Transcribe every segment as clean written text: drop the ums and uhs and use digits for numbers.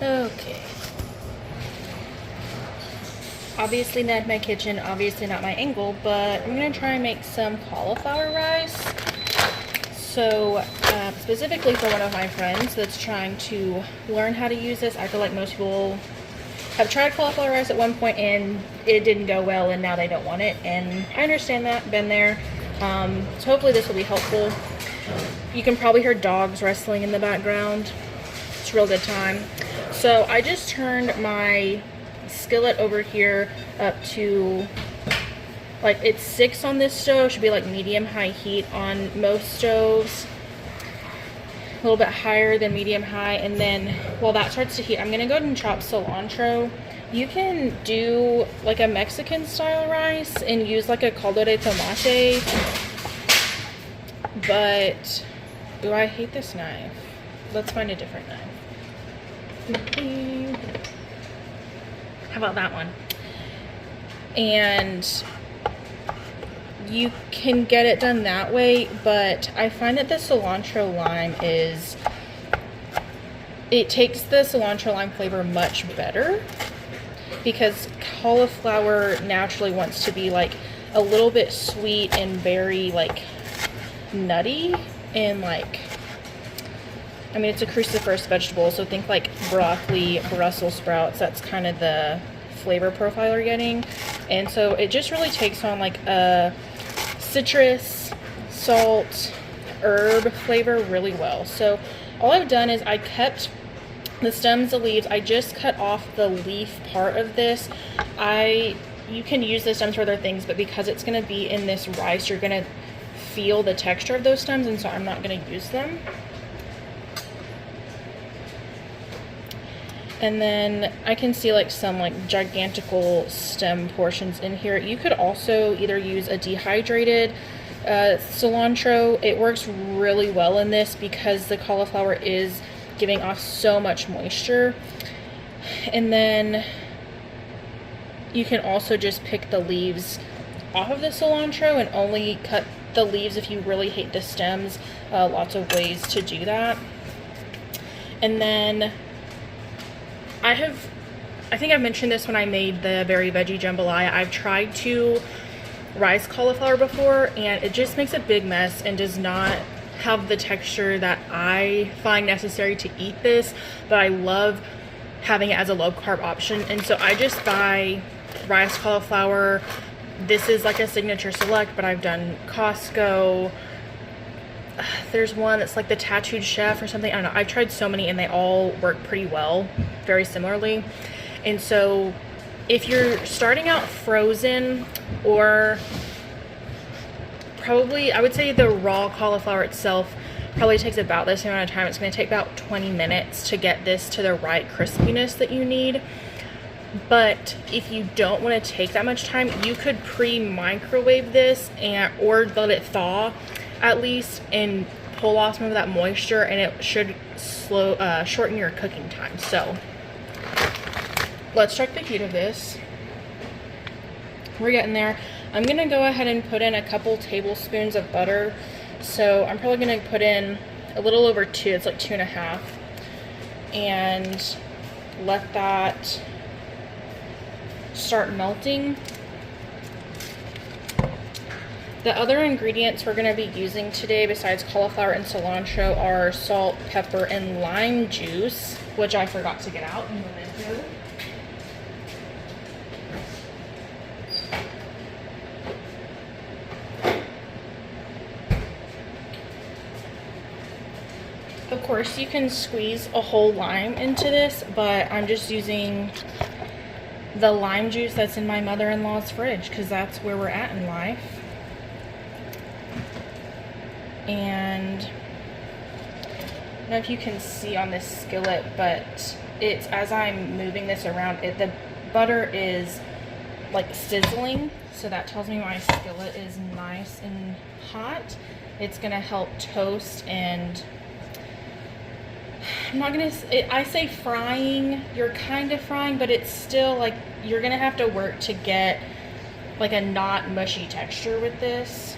Okay. Obviously not my kitchen, obviously not my angle, but I'm gonna try and make some cauliflower rice. So specifically for one of my friends that's trying to learn how to use this. I feel like most people have tried cauliflower rice at one point and it didn't go well and now they don't want it, and I understand that, been there. So hopefully this will be helpful. You can probably hear dogs wrestling in the background. It's a real good time. So I just turned my skillet over here up to, like, it's 6 on this stove. Should be like medium high heat on most stoves, a little bit higher than medium high. And then while that starts to heat, I'm gonna go ahead and chop cilantro. You can do like a Mexican style rice and use like a caldo de tomate, but ooh, I hate this knife. Let's find a different knife. How about that one? And you can get it done that way, but I find that the cilantro lime it takes the cilantro lime flavor much better, because cauliflower naturally wants to be like a little bit sweet and very like nutty, and like, I mean, it's a cruciferous vegetable, so think like broccoli, Brussels sprouts. That's kind of the flavor profile you're getting. And so it just really takes on like a citrus, salt, herb flavor really well. So all I've done is I kept the stems, the leaves. I just cut off the leaf part of this. You can use the stems for other things, but because it's going to be in this rice, you're going to feel the texture of those stems, and so I'm not going to use them. And then I can see like some like gigantical stem portions in here. You could also either use a dehydrated cilantro. It works really well in this because the cauliflower is giving off so much moisture. And then you can also just pick the leaves off of the cilantro and only cut the leaves if you really hate the stems. Lots of ways to do that. And then I think I've mentioned this when I made the berry veggie jambalaya. I've tried to rice cauliflower before and it just makes a big mess and does not have the texture that I find necessary to eat this, but I love having it as a low carb option. And so I just buy rice cauliflower. This is like a signature select, but I've done Costco. There's one that's like the Tattooed Chef or something. I don't know. I've tried so many and they all work pretty well, very similarly. And so if you're starting out frozen, or probably, I would say the raw cauliflower itself probably takes about the same amount of time. It's going to take about 20 minutes to get this to the right crispiness that you need. But if you don't want to take that much time, you could pre-microwave this or let it thaw at least and pull off some of that moisture, and it should shorten your cooking time. So let's check the heat of this. We're getting there. I'm gonna go ahead and put in a couple tablespoons of butter. So I'm probably gonna put in a little over 2. It's like 2.5, and let that start melting. The other ingredients we're going to be using today besides cauliflower and cilantro are salt, pepper, and lime juice, which I forgot to get out and move into. Of course, you can squeeze a whole lime into this, but I'm just using the lime juice that's in my mother-in-law's fridge because that's where we're at in life. And I don't know if you can see on this skillet, but it's, as I'm moving this around, the butter is like sizzling, so that tells me my skillet is nice and hot. It's gonna help toast, and I'm not gonna, I say frying, you're kind of frying, but it's still like, you're gonna have to work to get like a not mushy texture with this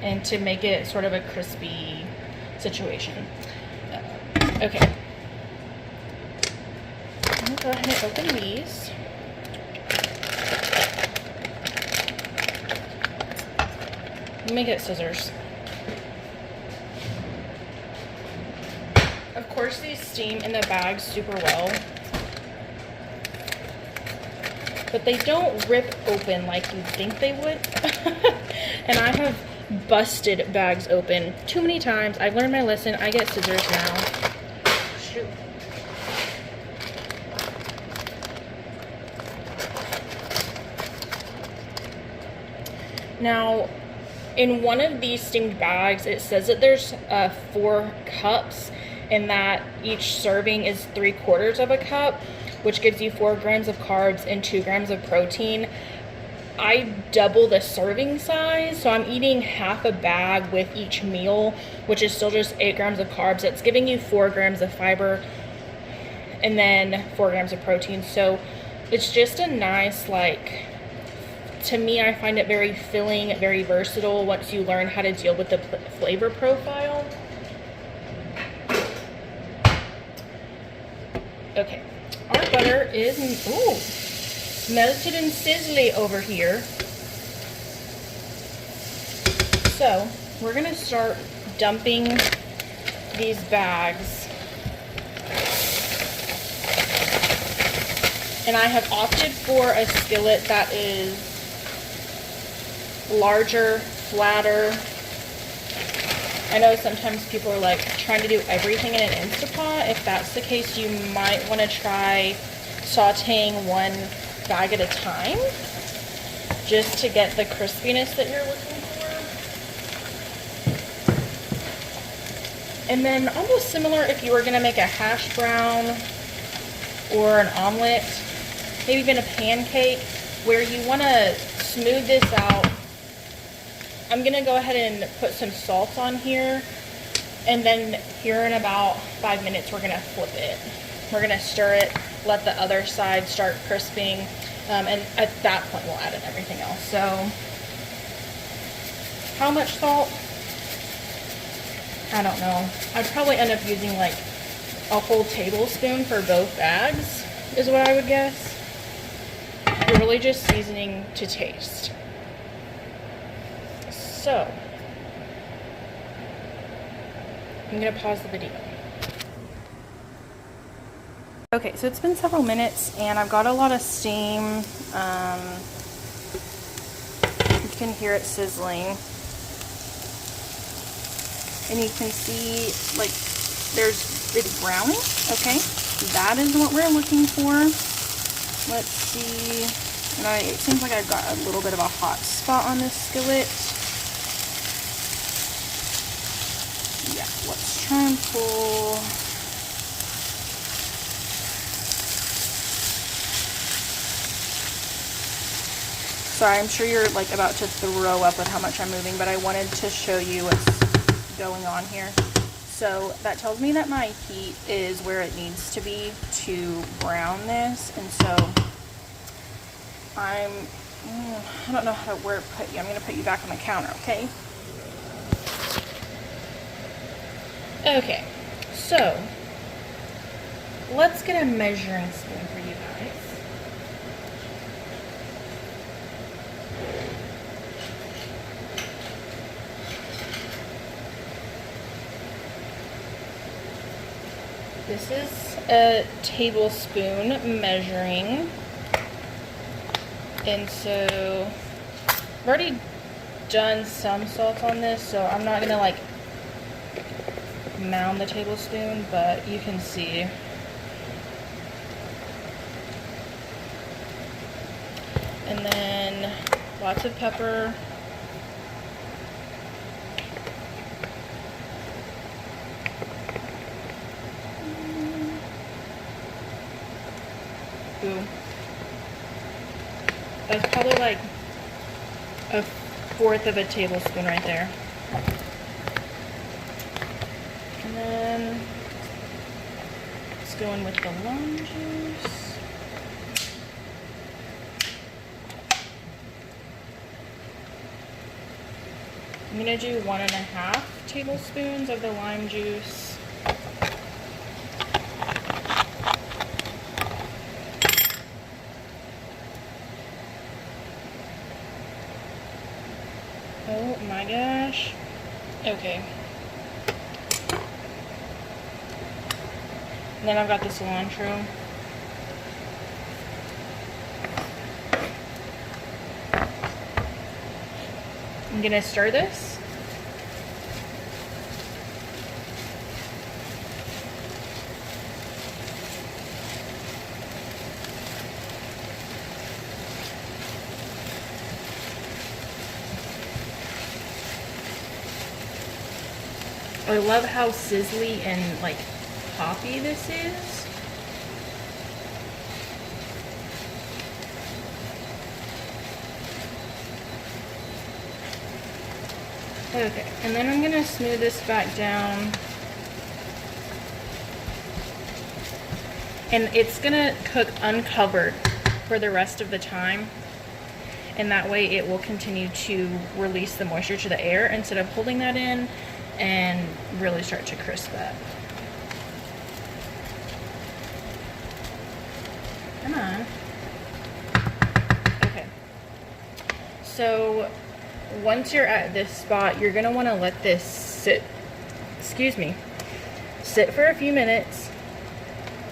and to make it sort of a crispy situation. Okay. go ahead and open these. Let me get scissors. Of course, these steam in the bag super well, but they don't rip open like you'd think they would. And I have busted bags open too many times. I've learned my lesson. I get scissors now. Shoot. Now, in one of these steamed bags, it says that there's 4 cups and that each serving is 3/4 of a cup, which gives you 4 grams of carbs and 2 grams of protein. I double the serving size, so I'm eating half a bag with each meal, which is still just 8 grams of carbs. That's giving you 4 grams of fiber and then 4 grams of protein. So it's just a nice, like, to me, I find it very filling, very versatile once you learn how to deal with the flavor profile. Okay, our butter is, ooh, melted and sizzly over here. So we're gonna start dumping these bags. And I have opted for a skillet that is larger, flatter. I know sometimes people are like trying to do everything in an Instapot. If that's the case, you might want to try sauteing one bag at a time just to get the crispiness that you're looking for. And then almost similar if you were going to make a hash brown or an omelet, maybe even a pancake, where you want to smooth this out. I'm going to go ahead and put some salt on here, and then here in about 5 minutes we're going to flip it. We're going to stir it, let the other side start crisping, and at that point we'll add in everything else. So how much salt? I don't know. I'd probably end up using like a whole tablespoon for both bags is what I would guess. You're really just seasoning to taste. So, I'm going to pause the video. Okay, so it's been several minutes and I've got a lot of steam. You can hear it sizzling. And you can see, like, it's browning. Okay, that is what we're looking for. Let's see. And it seems like I've got a little bit of a hot spot on this skillet. Yeah, let's try and pull. Sorry, I'm sure you're like about to throw up with how much I'm moving, but I wanted to show you what's going on here. So that tells me that my heat is where it needs to be to brown this, and so I don't know how to put you. I'm going to put you back on the counter, okay? Okay, so let's get a measuring spoon for you guys. This is a tablespoon measuring. And so I've already done some salt on this, so I'm not gonna like mound the tablespoon, but you can see. And then lots of pepper. Ooh. That's probably like 1/4 of a tablespoon right there. And then let's go in with the lime juice. I'm gonna do 1.5 tablespoons of the lime juice. my gosh. Okay. And then I've got the cilantro. I'm gonna stir this. I love how sizzly and like poppy this is. Okay, and then I'm gonna smooth this back down. And it's gonna cook uncovered for the rest of the time. And that way it will continue to release the moisture to the air instead of holding that in and really start to crisp that. Come on. Okay. So once you're at this spot, you're gonna wanna let this sit for a few minutes.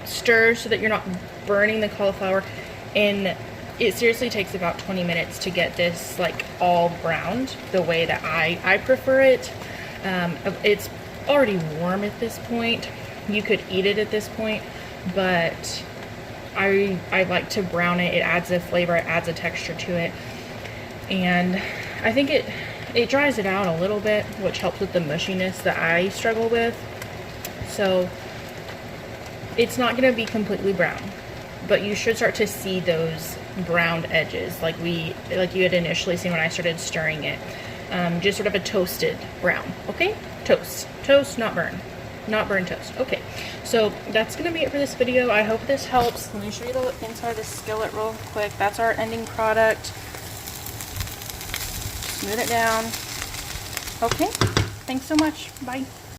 Stir so that you're not burning the cauliflower, and it seriously takes about 20 minutes to get this like all browned the way that I prefer it. It's already warm at this point. You could eat it at this point, but I like to brown it. It adds a flavor, it adds a texture to it, and I think it dries it out a little bit, which helps with the mushiness that I struggle with. So it's not going to be completely brown, but you should start to see those browned edges like you had initially seen when I started stirring it. Just sort of a toasted brown. Okay, toast, not burn toast. Okay, so that's gonna be it for this video. I hope this helps. Let me show you the inside of the skillet real quick. That's our ending product. Smooth it down. Okay, thanks so much. Bye.